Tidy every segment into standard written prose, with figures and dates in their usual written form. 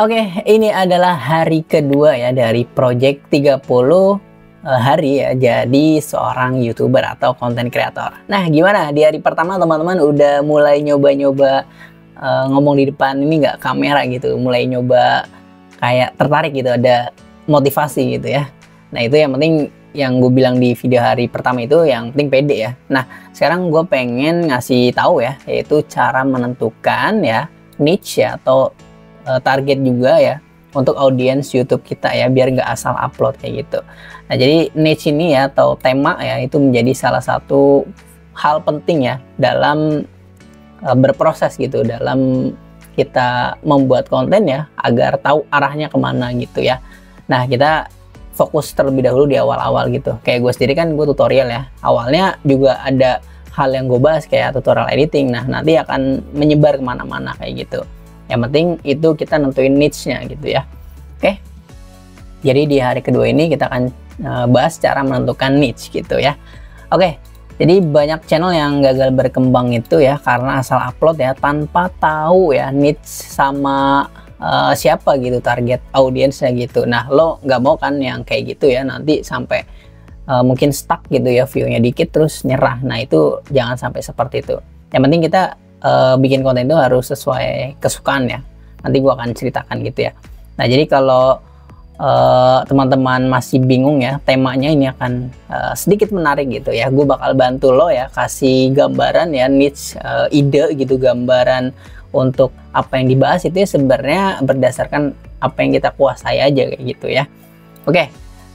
Oke, ini adalah hari kedua ya dari project 30 hari ya jadi seorang YouTuber atau content creator. Nah, gimana di hari pertama teman-teman udah mulai nyoba-nyoba ngomong di depan ini nggak kamera gitu, mulai nyoba kayak tertarik gitu, ada motivasi gitu ya. Nah, itu yang penting yang gue bilang di video hari pertama itu yang penting pede ya. Nah, sekarang gue pengen ngasih tahu ya, yaitu cara menentukan ya niche ya atau target juga ya untuk audiens YouTube kita ya, biar nggak asal upload kayak gitu. Nah, jadi niche ini ya atau tema ya itu menjadi salah satu hal penting ya dalam berproses gitu, dalam kita membuat konten ya, agar tahu arahnya kemana gitu ya. Nah, kita fokus terlebih dahulu di awal-awal gitu. Kayak gue sendiri kan gue tutorial ya, awalnya juga ada hal yang gue bahas kayak tutorial editing. Nah, nanti akan menyebar kemana-mana kayak gitu. Yang penting itu kita nentuin niche-nya gitu ya. Oke. Jadi di hari kedua ini kita akan bahas cara menentukan niche gitu ya. Oke. Jadi banyak channel yang gagal berkembang itu ya karena asal upload ya tanpa tahu ya niche sama siapa gitu target audiensnya gitu. Nah, lo nggak mau kan yang kayak gitu ya, nanti sampai mungkin stuck gitu ya, view-nya dikit terus nyerah. Nah, itu jangan sampai seperti itu. Yang penting kita bikin konten itu harus sesuai kesukaan ya. Nanti gua akan ceritakan gitu ya. Nah, jadi kalau teman-teman masih bingung ya temanya, ini akan sedikit menarik gitu ya. Gue bakal bantu lo ya, kasih gambaran ya niche, ide gitu, gambaran untuk apa yang dibahas itu ya sebenarnya berdasarkan apa yang kita kuasai aja kayak gitu ya. Oke,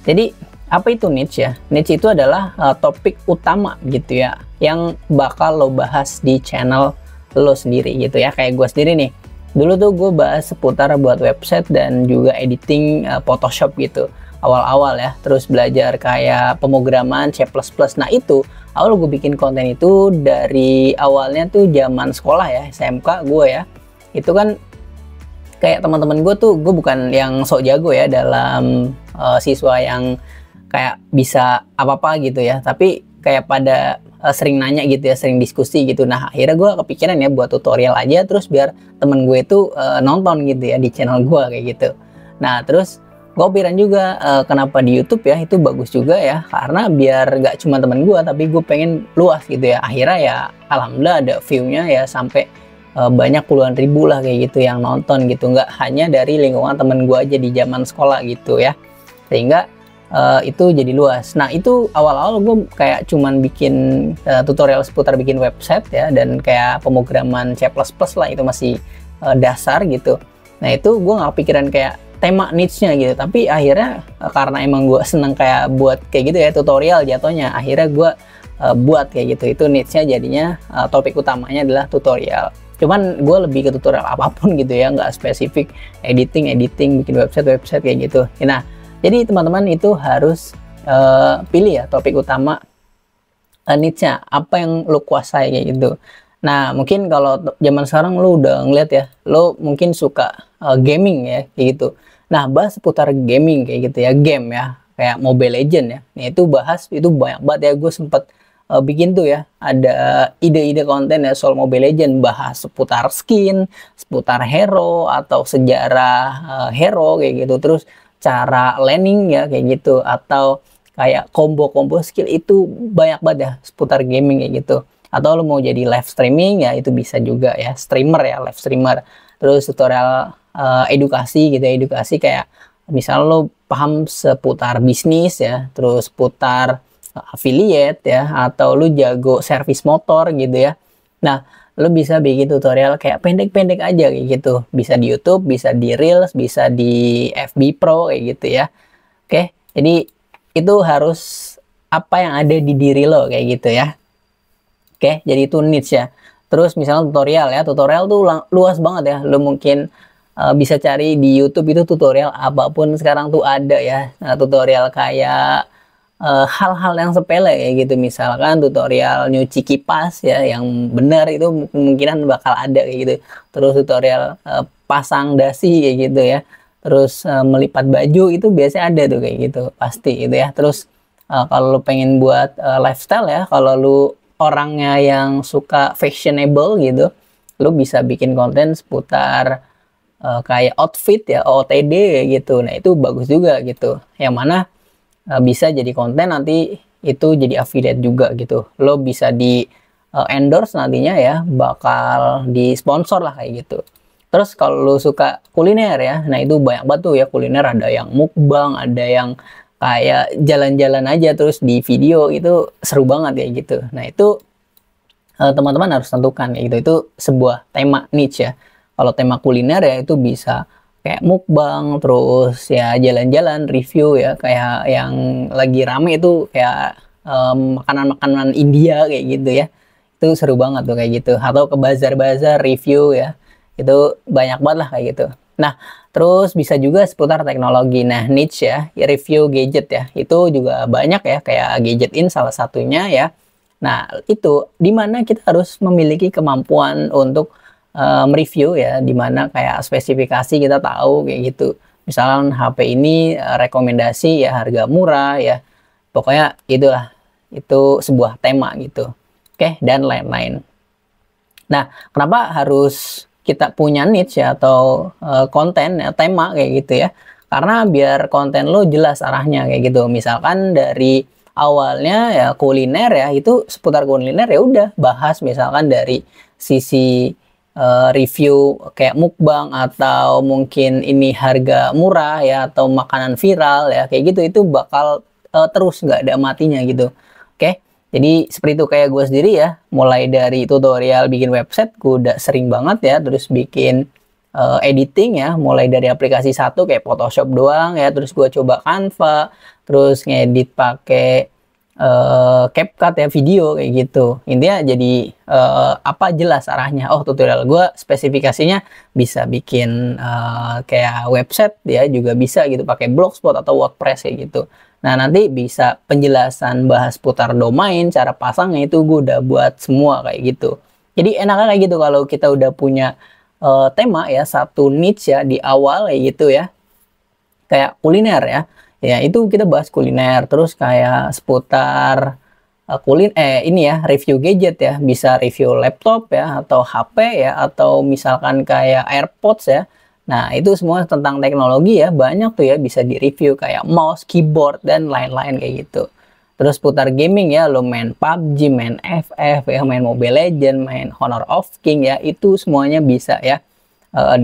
jadi apa itu niche ya? Niche itu adalah topik utama gitu ya yang bakal lo bahas di channel lo sendiri gitu ya. Kayak gue sendiri nih, dulu tuh gue bahas seputar buat website dan juga editing Photoshop gitu awal-awal ya, terus belajar kayak pemrograman C++. Nah, itu awal gue bikin konten itu dari awalnya tuh zaman sekolah ya, SMK gue ya. Itu kan kayak teman-teman gue tuh, gue bukan yang sok jago ya dalam siswa yang kayak bisa apa-apa gitu ya, tapi kayak pada sering nanya gitu ya, sering diskusi gitu. Nah, akhirnya gue kepikiran ya buat tutorial aja, terus biar temen gue itu nonton gitu ya di channel gue kayak gitu. Nah, terus gue pikiran juga kenapa di YouTube ya itu bagus juga ya, karena biar gak cuma temen gue, tapi gue pengen luas gitu ya. Akhirnya ya alhamdulillah ada view-nya ya sampai banyak puluhan ribu lah kayak gitu yang nonton gitu, nggak hanya dari lingkungan temen gue aja di zaman sekolah gitu ya, sehingga itu jadi luas. Nah, itu awal-awal gue kayak cuman bikin tutorial seputar bikin website ya, dan kayak pemrograman C++ lah, itu masih dasar gitu. Nah, itu gue nggak pikiran kayak tema niche-nya gitu, tapi akhirnya karena emang gue seneng kayak buat kayak gitu ya, tutorial jatuhnya, akhirnya gue buat kayak gitu. Itu niche-nya jadinya topik utamanya adalah tutorial. Cuman gue lebih ke tutorial apapun gitu ya, nggak spesifik editing, bikin website kayak gitu. Nah, jadi teman-teman itu harus pilih ya topik utama, niche-nya apa yang lo kuasai kayak gitu. Nah, mungkin kalau zaman sekarang lo udah ngeliat ya, lo mungkin suka gaming ya kayak gitu. Nah, bahas seputar gaming kayak gitu ya, game ya, kayak Mobile Legend ya. Nah, itu bahas itu banyak banget ya, gue sempet bikin tuh ya, ada ide-ide konten ya soal Mobile Legend, bahas seputar skin, seputar hero atau sejarah hero kayak gitu, terus cara landing ya kayak gitu, atau kayak combo-combo skill, itu banyak banget ya seputar gaming kayak gitu. Atau lo mau jadi live streaming ya itu bisa juga ya, streamer ya, live streamer. Terus tutorial edukasi gitu ya, edukasi kayak misal lo paham seputar bisnis ya, terus seputar affiliate ya, atau lu jago servis motor gitu ya. Nah, lu bisa bikin tutorial kayak pendek-pendek aja kayak gitu. Bisa di YouTube, bisa di Reels, bisa di FB Pro kayak gitu ya. Oke, jadi itu harus apa yang ada di diri lo kayak gitu ya. Oke, jadi itu niche ya. Terus misalnya tutorial ya, tutorial tuh luas banget ya. Lu mungkin bisa cari di YouTube itu tutorial apapun sekarang tuh ada ya. Nah, tutorial kayak hal-hal yang sepele kayak gitu, misalkan tutorial nyuci kipas ya yang benar, itu kemungkinan bakal ada kayak gitu. Terus tutorial pasang dasi kayak gitu ya, terus melipat baju itu biasanya ada tuh kayak gitu pasti gitu ya. Terus kalau lu pengen buat lifestyle ya, kalau lu orangnya yang suka fashionable gitu, lu bisa bikin konten seputar kayak outfit ya, OOTD gitu. Nah, itu bagus juga gitu. Yang mana bisa jadi konten nanti itu jadi affiliate juga gitu. Lo bisa di endorse nantinya ya, bakal di sponsor lah kayak gitu. Terus kalau lo suka kuliner ya, nah itu banyak banget tuh ya kuliner, ada yang mukbang, ada yang kayak jalan-jalan aja terus di video, itu seru banget ya gitu. Nah, itu teman-teman harus tentukan ya gitu. Itu sebuah tema niche ya. Kalau tema kuliner ya itu bisa kayak mukbang, terus ya jalan-jalan, review ya, kayak yang lagi rame itu kayak makanan-makanan India kayak gitu ya. Itu seru banget tuh kayak gitu. Atau ke bazar-bazar review ya. Itu banyak banget lah kayak gitu. Nah, terus bisa juga seputar teknologi. Nah, niche ya, review gadget ya. Itu juga banyak ya, kayak Gadget In salah satunya ya. Nah, itu dimana kita harus memiliki kemampuan untuk mereview ya, dimana kayak spesifikasi kita tahu kayak gitu. Misalkan HP ini rekomendasi ya, harga murah ya. Pokoknya itulah, itu sebuah tema gitu. Oke, dan lain-lain. Nah, kenapa harus kita punya niche ya, atau konten ya, tema kayak gitu ya? Karena biar konten lo jelas arahnya kayak gitu. Misalkan dari awalnya ya kuliner ya, itu seputar kuliner ya udah bahas misalkan dari sisi review kayak mukbang, atau mungkin ini harga murah ya, atau makanan viral ya kayak gitu. Itu bakal terus nggak ada matinya gitu. Oke, jadi seperti itu. Kayak gue sendiri ya, mulai dari tutorial bikin website gue udah sering banget ya, terus bikin editing ya, mulai dari aplikasi satu kayak Photoshop doang ya, terus gue coba Canva, terus ngedit pakai CapCut ya, video kayak gitu. Intinya jadi apa jelas arahnya. Oh, tutorial gue spesifikasinya bisa bikin kayak website ya, juga bisa gitu pakai Blogspot atau WordPress kayak gitu. Nah, nanti bisa penjelasan bahas putar domain, cara pasangnya itu gue udah buat semua kayak gitu. Jadi enaknya kayak gitu kalau kita udah punya tema ya, satu niche ya di awal kayak gitu ya. Kayak kuliner ya. Ya, itu kita bahas kuliner, terus kayak seputar ini ya, review gadget ya, bisa review laptop ya, atau HP ya, atau misalkan kayak AirPods ya. Nah, itu semua tentang teknologi ya, banyak tuh ya bisa di-review kayak mouse, keyboard, dan lain-lain kayak gitu. Terus putar gaming ya, lo main PUBG, main FF ya, main Mobile Legends, main Honor of King ya, itu semuanya bisa ya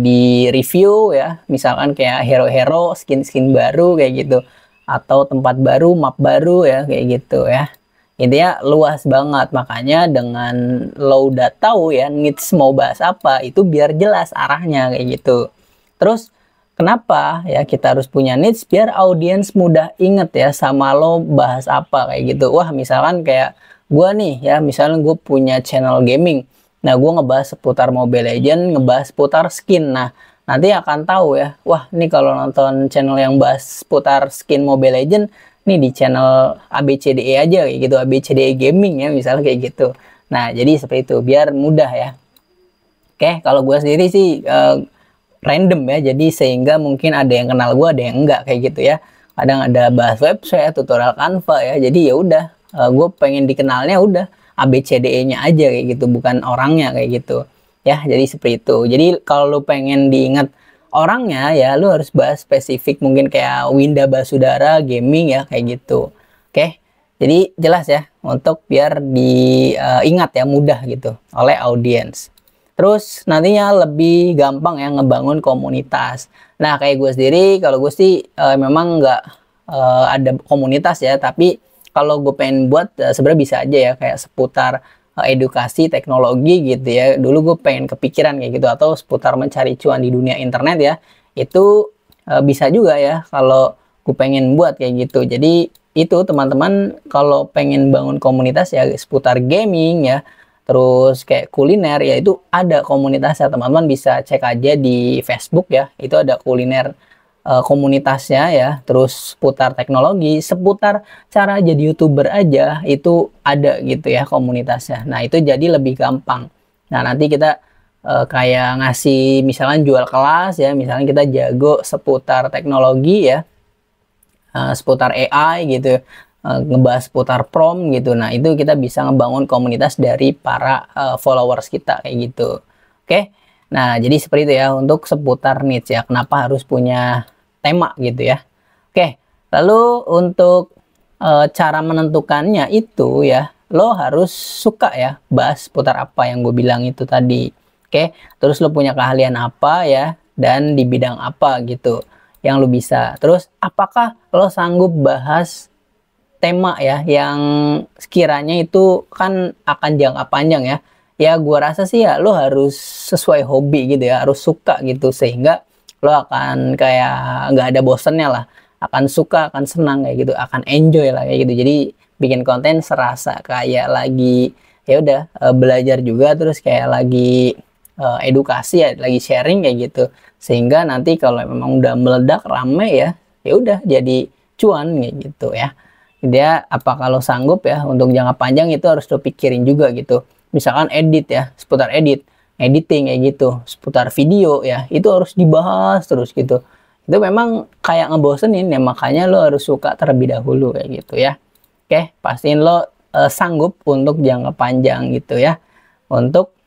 di review ya, misalkan kayak hero-hero, skin-skin baru kayak gitu, atau tempat baru, map baru ya kayak gitu ya. Intinya luas banget, makanya dengan lo udah tahu ya niche mau bahas apa, itu biar jelas arahnya kayak gitu. Terus kenapa ya kita harus punya niche? Biar audiens mudah inget ya sama lo bahas apa kayak gitu. Wah, misalkan kayak gue nih ya, misalnya gue punya channel gaming. Nah, gue ngebahas seputar Mobile Legends, ngebahas seputar skin. Nah, nanti akan tahu ya, wah ini kalau nonton channel yang bahas seputar skin Mobile Legends, nih di channel ABCDE aja kayak gitu, ABCDE Gaming ya, misalnya kayak gitu. Nah, jadi seperti itu, biar mudah ya. Oke, kalau gue sendiri sih random ya, jadi sehingga mungkin ada yang kenal gue, ada yang enggak kayak gitu ya. Kadang ada bahas website, tutorial Canva ya, jadi ya udah, gue pengen dikenalnya udah ABCDE-nya aja kayak gitu, bukan orangnya kayak gitu ya. Jadi seperti itu. Jadi kalau lu pengen diingat orangnya ya, lu harus bahas spesifik, mungkin kayak Winda Basudara Gaming ya kayak gitu. Oke, jadi jelas ya, untuk biar diingat ya, mudah gitu oleh audiens. Terus nantinya lebih gampang ya ngebangun komunitas. Nah, kayak gue sendiri, kalau gue sih memang nggak ada komunitas ya, tapi kalau gue pengen buat sebenarnya bisa aja ya, kayak seputar edukasi teknologi gitu ya. Dulu gue pengen kepikiran kayak gitu, atau seputar mencari cuan di dunia internet ya. Itu bisa juga ya kalau gue pengen buat kayak gitu. Jadi itu teman-teman kalau pengen bangun komunitas ya seputar gaming ya, terus kayak kuliner ya, itu ada komunitasnya teman-teman, bisa cek aja di Facebook ya, itu ada kuliner komunitasnya ya. Terus seputar teknologi, seputar cara jadi YouTuber aja itu ada gitu ya komunitasnya. Nah, itu jadi lebih gampang. Nah, nanti kita kayak ngasih misalnya jual kelas ya, misalnya kita jago seputar teknologi ya, seputar AI gitu, ngebahas seputar prompt gitu. Nah, itu kita bisa ngebangun komunitas dari para followers kita kayak gitu. Oke. Nah, jadi seperti itu ya untuk seputar niche ya. Kenapa harus punya tema gitu ya. Oke, lalu untuk cara menentukannya itu ya, lo harus suka ya bahas seputar apa yang gue bilang itu tadi. Oke, terus lo punya keahlian apa ya, dan di bidang apa gitu yang lo bisa. Terus apakah lo sanggup bahas tema ya yang sekiranya itu kan akan jangka panjang ya. Ya gua rasa sih ya lo harus sesuai hobi gitu ya, harus suka gitu sehingga lo akan kayak nggak ada bosennya lah, akan suka, akan senang kayak gitu, akan enjoy lah kayak gitu. Jadi bikin konten serasa kayak lagi ya udah belajar juga, terus kayak lagi edukasi ya, lagi sharing kayak gitu. Sehingga nanti kalau memang udah meledak rame ya, ya udah jadi cuan kayak gitu ya. Dia apa kalau sanggup ya untuk jangka panjang itu harus lo pikirin juga gitu. Misalkan edit ya, seputar editing kayak gitu, seputar video ya, itu harus dibahas terus gitu. Itu memang kayak ngebosenin ya, makanya lo harus suka terlebih dahulu kayak gitu ya. Oke, pastiin lo sanggup untuk jangka panjang gitu ya, untuk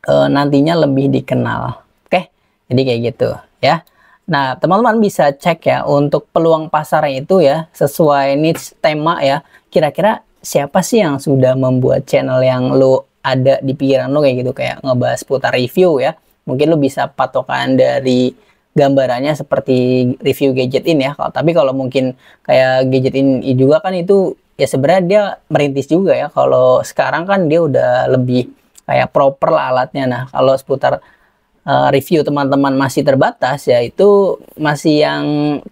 nantinya lebih dikenal. Oke, jadi kayak gitu ya. Nah, teman-teman bisa cek ya untuk peluang pasarnya itu ya, sesuai niche tema ya. Kira-kira siapa sih yang sudah membuat channel yang lo ada di pikiran lo kayak gitu, kayak ngebahas putar review ya. Mungkin lo bisa patokan dari gambarannya seperti review gadget ini ya. Tapi kalau mungkin kayak gadget ini juga kan itu ya sebenarnya dia merintis juga ya. Kalau sekarang kan dia udah lebih kayak proper lah alatnya. Nah, kalau seputar review teman-teman masih terbatas ya, itu masih yang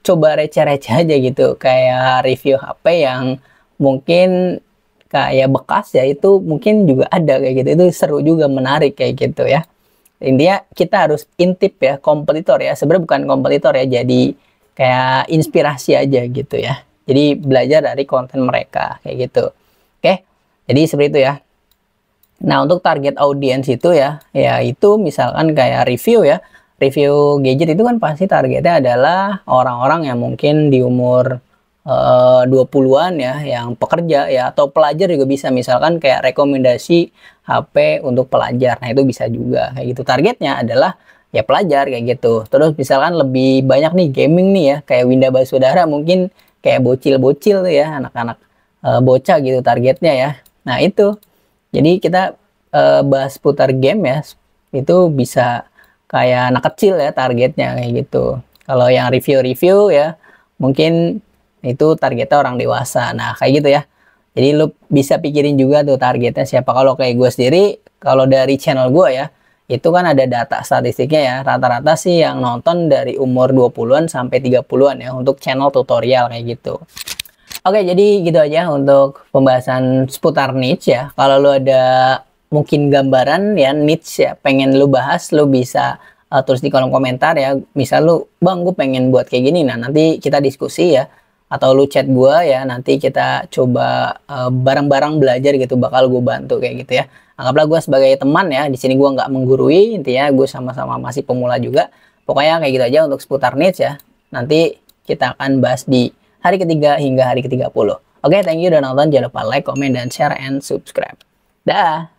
coba receh-receh aja gitu, kayak review HP yang mungkin kayak bekas ya, itu mungkin juga ada kayak gitu. Itu seru juga, menarik kayak gitu ya. Intinya kita harus intip ya kompetitor ya, sebenarnya bukan kompetitor ya, jadi kayak inspirasi aja gitu ya, jadi belajar dari konten mereka kayak gitu. Oke, jadi seperti itu ya. Nah, untuk target audiens itu ya, ya itu misalkan kayak review ya. Review gadget itu kan pasti targetnya adalah orang-orang yang mungkin di umur 20-an ya, yang pekerja ya, atau pelajar juga bisa. Misalkan kayak rekomendasi HP untuk pelajar. Nah, itu bisa juga kayak gitu. Targetnya adalah ya pelajar kayak gitu. Terus misalkan lebih banyak nih gaming nih ya, kayak Winda Basudara mungkin kayak bocil-bocil tuh ya, anak-anak bocah gitu targetnya ya. Nah, itu jadi kita bahas putar game ya, itu bisa kayak anak kecil ya targetnya kayak gitu. Kalau yang review-review ya, mungkin itu targetnya orang dewasa. Nah, kayak gitu ya. Jadi lu bisa pikirin juga tuh targetnya siapa. Kalau kayak gue sendiri, kalau dari channel gue ya, itu kan ada data statistiknya ya. Rata-rata sih yang nonton dari umur 20-an sampai 30-an ya, untuk channel tutorial kayak gitu. Oke, jadi gitu aja untuk pembahasan seputar niche ya. Kalau lu ada mungkin gambaran ya niche ya, pengen lu bahas, lu bisa tulis di kolom komentar ya. Misal lu, bang gue pengen buat kayak gini, nah nanti kita diskusi ya. Atau lu chat gue ya, nanti kita coba bareng-bareng belajar gitu, bakal gue bantu kayak gitu ya. Anggaplah gue sebagai teman ya, di sini gue nggak menggurui, intinya gue sama-sama masih pemula juga. Pokoknya kayak gitu aja untuk seputar niche ya. Nanti kita akan bahas di hari ketiga hingga hari ke-30. Oke, thank you udah nonton. Jangan lupa like, comment, dan share, and subscribe. Dah.